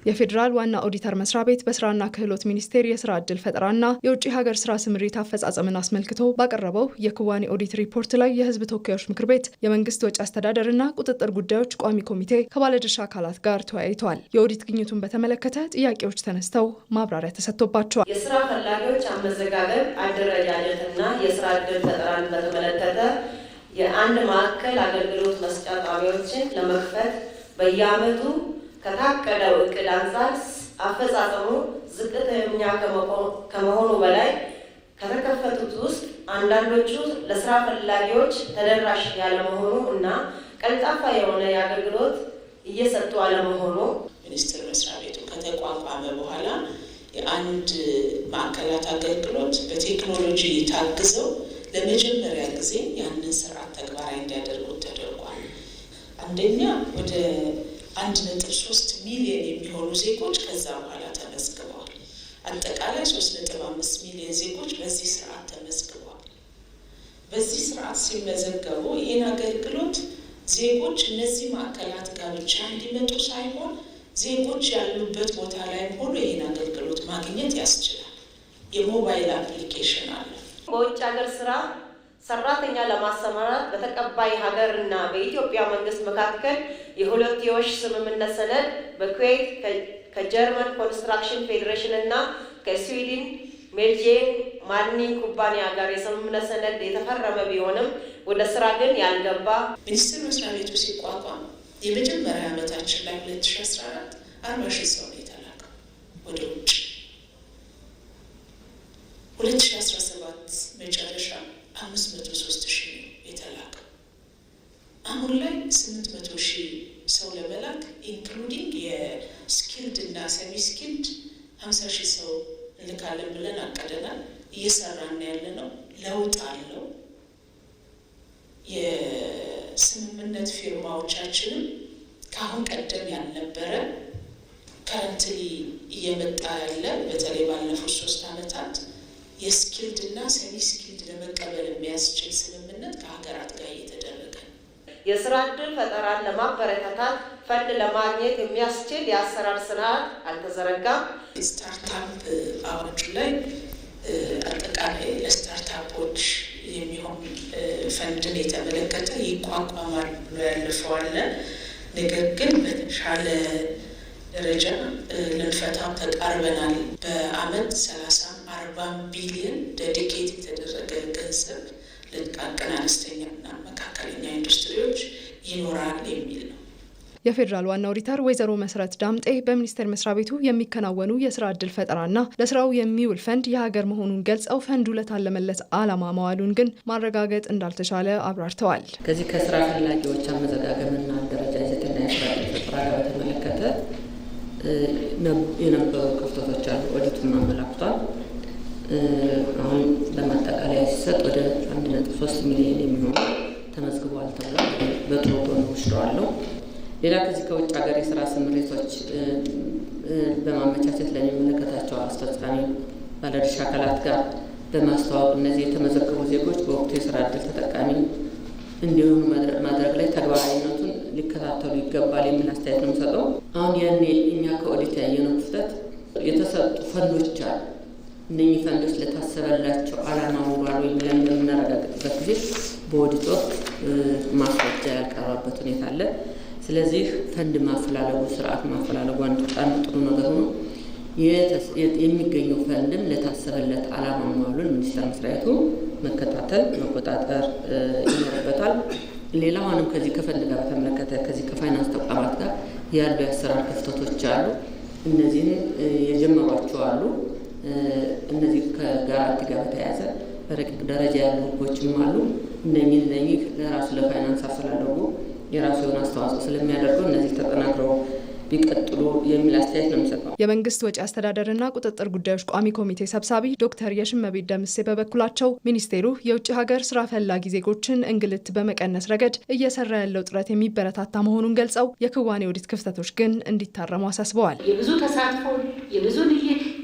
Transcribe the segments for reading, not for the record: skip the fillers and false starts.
የፌዴራል ዋና ኦዲተር መስሪያ ቤት በስራና ክህሎት ሚኒስቴር የስራ ዕድል ፈጠራና የውጭ ሀገር ስራ ስምሪት አፈጻጸምን አስመልክቶ ባቀረበው የክዋኔ ኦዲት ሪፖርት ላይ የህዝብ ተወካዮች ምክር ቤት የመንግስት ወጪ አስተዳደርና ቁጥጥር ጉዳዮች ቋሚ ኮሚቴ ከባለድርሻ አካላት ጋር ተወያይቷል። የኦዲት ግኝቱን በተመለከተ ጥያቄዎች ተነስተው ማብራሪያ ተሰጥቶባቸዋል። የስራ ፈላጊዎች አመዘጋገብ አደረጃጀትና የስራ ዕድል ፈጠራን በተመለከተ የአንድ ማዕከል አገልግሎት መስጫ ጣቢያዎችን ለመክፈት በየዓመቱ ከታቀደው እቅድ አንፃር አፈጻጸሙ ዝቅተኛ ከመሆኑ በላይ ከተከፈቱት ውስጥ አንዳንዶቹ ለስራ ፈላጊዎች ተደራሽ ያለመሆኑ እና ቀልጣፋ የሆነ የአገልግሎት እየሰጡ አለመሆኑ ሚኒስቴር መስሪያ ቤቱ ከተቋቋመ በኋላ የአንድ ማዕከላት አገልግሎት በቴክኖሎጂ ታግዘው ለመጀመሪያ ጊዜ ያንን ስርዓት ተግባራዊ እንዲያደርጉ ተደርጓል። አንደኛ ወደ 1.3 ሚሊዮን የሚሆኑ ዜጎች ከዛ በኋላ ተመዝግበዋል። አጠቃላይ 3.5 ሚሊዮን ዜጎች በዚህ ስርዓት ተመዝግበዋል። በዚህ ስርዓት ሲመዘገቡ ይህን አገልግሎት ዜጎች እነዚህ ማዕከላት ጋር ብቻ እንዲመጡ ሳይሆን ዜጎች ያሉበት ቦታ ላይ ሆኖ ይህን አገልግሎት ማግኘት ያስችላል። የሞባይል አፕሊኬሽን አለ። በውጭ ሀገር ስራ ሰራተኛ ለማሰማራት በተቀባይ ሀገርና በኢትዮጵያ መንግስት መካከል የሁለትዮሽ ስምምነት ሰነድ በኩዌት ከጀርመን ኮንስትራክሽን ፌዴሬሽን እና ከስዊድን ሜልጄን ማርኒንግ ኩባንያ ጋር የስምምነት ሰነድ የተፈረመ ቢሆንም ወደ ስራ ግን ያልገባ ሚኒስቴር መስሪያ ቤቱ ሲቋቋም የመጀመሪያ ዓመታችን ላይ 2014 40,000 ሰው ነው የተላከው ወደ ውጭ። 2017 መጨረሻ 503,000 የተላከው። አሁን ላይ 800,000 ሰው ለመላክ ኢንክሉዲንግ የስኪልድ እና ሰሚ ስኪልድ 50,000 ሰው እንልካለን ብለን አቀደናል። እየሰራን ያለነው ለውጥ አለው። የስምምነት ፊርማዎቻችንም ከአሁን ቀደም ያልነበረ ከረንትሊ እየመጣ ያለ በተለይ ባለፉት 3 ዓመታት የስኪልድ እና ሰሚ ስኪልድ ለመቀበል የሚያስችል ስምምነት ከሀገራት ጋር እየተደረገ ነው። የስራ ዕድል ፈጠራን ለማበረታታት ፈንድ ለማግኘት የሚያስችል የአሰራር ስርዓት አልተዘረጋም። ስታርታፕ አዋጁ ላይ አጠቃላይ ለስታርታፖች የሚሆን ፈንድን የተመለከተ ይቋቋማል ብሎ ያለፈዋል። ነገር ግን በተሻለ ደረጃ ልንፈታው ተቃርበናል። በአመት 30-40 ቢሊዮን ዴዲኬት የተደረገ ገንዘብ ለጥቃቅን አነስተኛና መካከለኛ ኢንዱስትሪዎች ይኖራል የሚል ነው። የፌዴራል ዋና ኦዲተር ወይዘሮ መሰረት ዳምጤ በሚኒስቴር መስሪያ ቤቱ የሚከናወኑ የስራ ዕድል ፈጠራና ለስራው የሚውል ፈንድ የሀገር መሆኑን ገልጸው ፈንዱ ለታለመለት ዓላማ መዋሉን ግን ማረጋገጥ እንዳልተቻለ አብራርተዋል። ከዚህ ከስራ ፈላጊዎች አመዘጋገብና አደረጃጀትና የስራ ዕድል ፈጠራ ጋር በተመለከተ የነበሩ ክፍተቶች አሉ። ኦዲቱን አመላክቷል። አሁን ለማጠቃለያ ሲሰጥ ወደ 1.3 ሚሊዮን የሚሆኑ ተመዝግበዋል ተብሏል። በጥሩ ጎን ወስደዋለሁ። ሌላ ከዚህ ከውጭ ሀገር የስራ ስምሪቶች በማመቻቸት ለሚመለከታቸው አስፈጻሚ ባለድርሻ አካላት ጋር በማስተዋወቅ እነዚህ የተመዘገቡ ዜጎች በወቅቱ የስራ ዕድል ተጠቃሚ እንዲሆኑ ማድረግ ላይ ተግባራዊነቱን ሊከታተሉ ይገባል የሚል አስተያየት ነው የምሰጠው። አሁን ያኔ እኛ ከኦዲት ያየነው ክፍተት የተሰጡ ፈንዶች አሉ። እነኚህ ፈንዶች ለታሰበላቸው ዓላማ ውሏል ወይ ብለን በምናረጋግጥበት ጊዜ በኦዲት ወቅት ማስረጃ ያልቀረበበት ሁኔታ አለ። ስለዚህ ፈንድ ማፈላለጉ ስርዓት ማፈላለጉ አንዱ ጥሩ ነገር ሆኖ የሚገኘው ፈንድም ለታሰበለት ዓላማ መዋሉን ሚኒስቴር መስሪያ ቤቱ መከታተል መቆጣጠር ይኖርበታል። ሌላው አሁንም ከዚህ ከፈንድ ጋር በተመለከተ ከዚህ ከፋይናንስ ተቋማት ጋር ያሉ የአሰራር ክፍተቶች አሉ። እነዚህን የጀመሯቸው አሉ። እነዚህ ከጋራንቲ ጋር በተያያዘ በረቂቅ ደረጃ ያሉ ህጎችም አሉ። እነኚህ ለራሱ ለፋይናንስ አፈላለጉ የራሱ የሆነ አስተዋጽኦ ስለሚያደርገው እነዚህ ተጠናክረው ቢቀጥሉ የሚል አስተያየት ነው የምሰጠው። የመንግስት ወጪ አስተዳደርና ቁጥጥር ጉዳዮች ቋሚ ኮሚቴ ሰብሳቢ ዶክተር የሽመቤት ደምሴ በበኩላቸው ሚኒስቴሩ የውጭ ሀገር ስራ ፈላጊ ዜጎችን እንግልት በመቀነስ ረገድ እየሰራ ያለው ጥረት የሚበረታታ መሆኑን ገልጸው የክዋኔ ኦዲት ክፍተቶች ግን እንዲታረሙ አሳስበዋል። የብዙ ተሳትፎ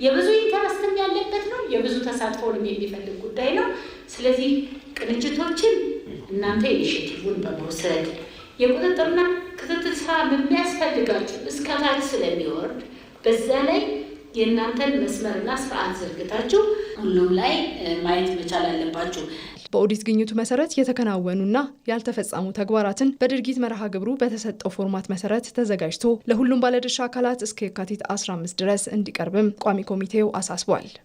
የብዙ ኢንተረስትም ያለበት ነው። የብዙ ተሳትፎንም የሚፈልግ ጉዳይ ነው። ስለዚህ ቅንጅቶችን እናንተ ኢኒሼቲቭን በመውሰድ የቁጥጥርና ክትትል ስራ በሚያስፈልጋችሁ እስከታች ስለሚወርድ በዛ ላይ የእናንተን መስመርና ስርዓት ዘርግታችሁ ሁሉም ላይ ማየት መቻል አለባችሁ። በኦዲት ግኝቱ መሰረት የተከናወኑና ያልተፈጸሙ ተግባራትን በድርጊት መርሃ ግብሩ በተሰጠው ፎርማት መሰረት ተዘጋጅቶ ለሁሉም ባለድርሻ አካላት እስከ የካቲት 15 ድረስ እንዲቀርብም ቋሚ ኮሚቴው አሳስቧል።